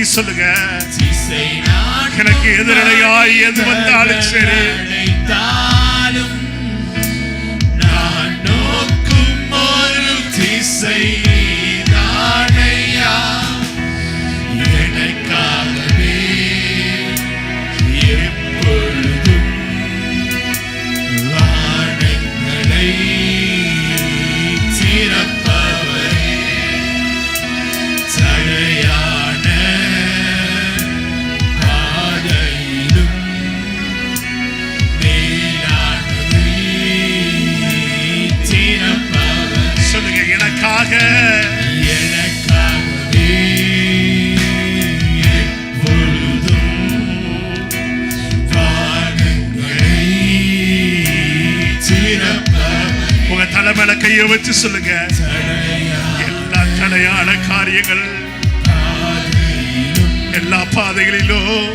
உயர்த்தி சொல்லுங்க. எனக்கு எதிரடையாய் எது வந்தாலும் சரி, நான் நோக்கும் ஒரு திசை நீதானையா, எனக்காகவே எப்பொழுதும் வானங்களை திறப்பவரே, தடையான பாதையிலும் மேலானதை திறப்பவரே. சொல்லுங்க, எனக்காக தலைமையில கையை வச்சு சொல்லுங்க. எல்லா தடையான காரியங்கள் எல்லா பாதைகளிலும்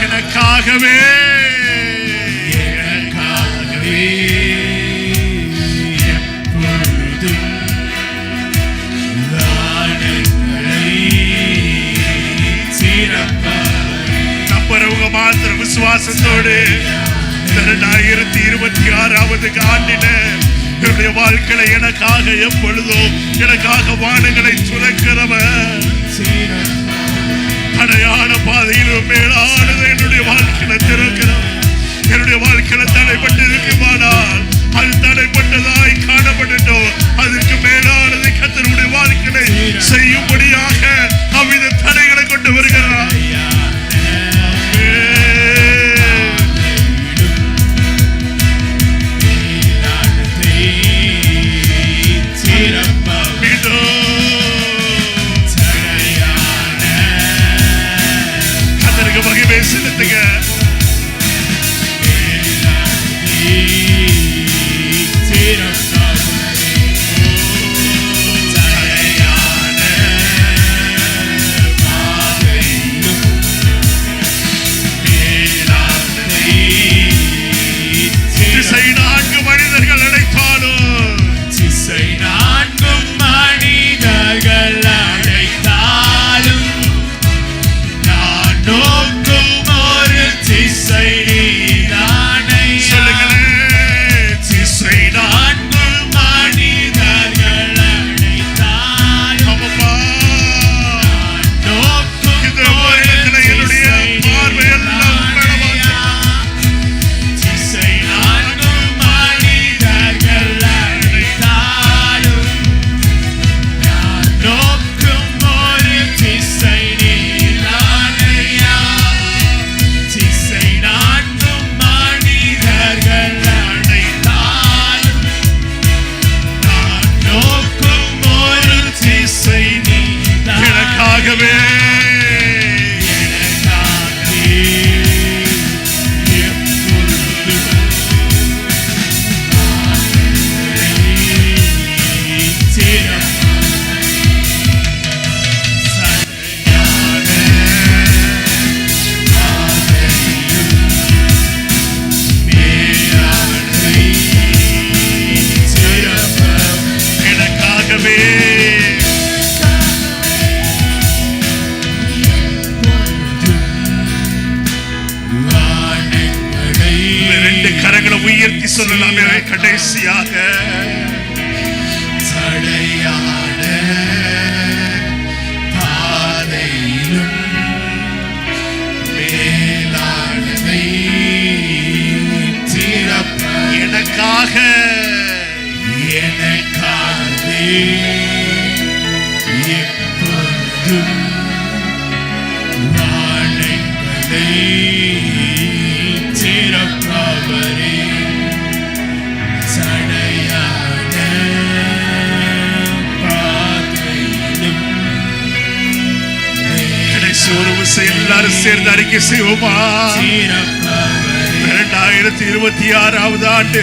எனக்காகவே நம்புறவங்க மாத்திர விசுவாசத்தோடு 2026 ஆண்டில என்னுடைய வாழ்க்கையில எனக்காக எப்பொழுதும் எனக்காக வானங்களை துறக்கிறவர், தடையான பாதையிலும் மேலானது என்னுடைய வாழ்க்கையில திறக்கிறவர். என்னுடைய வாழ்க்கையில தடைப்பட்டு இருக்குமானால் அது தடைப்பட்டதாய் காணப்பட்டோம், அதற்கு மேலானதை கர்த்தருடைய வாழ்க்கையை செய்யும்படியாக அவ்வித தடைகளை கொண்டு வருகிறார். கர்த்தருக்கு மகிமை செலுத்துங்க. உயர்த்தி சொல்லலாமே. கடைசியாக தடையான பாதையிலும் மேலானதை திறப்ப, எனக்காக எப்பொழுதும் வானங்களை திறப்பவரே, தடையான பாதையிலும். கடைசி ஒரு விஷயம் எல்லாரும் சேர்ந்து அறிக்கை செய்வோமா? 2026 ஆண்டு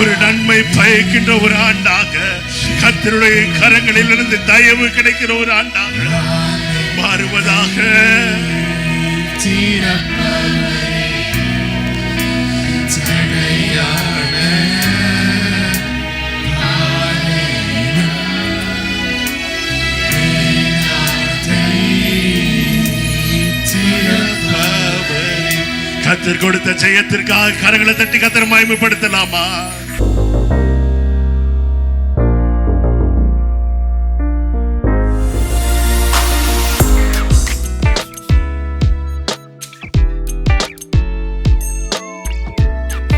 ஒரு நன்மை பயக்கின்ற ஒரு ஆண்டாக, கர்த்தருடைய கரங்களில் இருந்து தயவு கிடைக்கிற ஒரு ஆண்டாக மாறுவதாக. கத்தர் கொடுத்த ஜெயத்திற்காக கரங்களை தட்டி கத்தர் மகிமைப்படுத்தலாமா?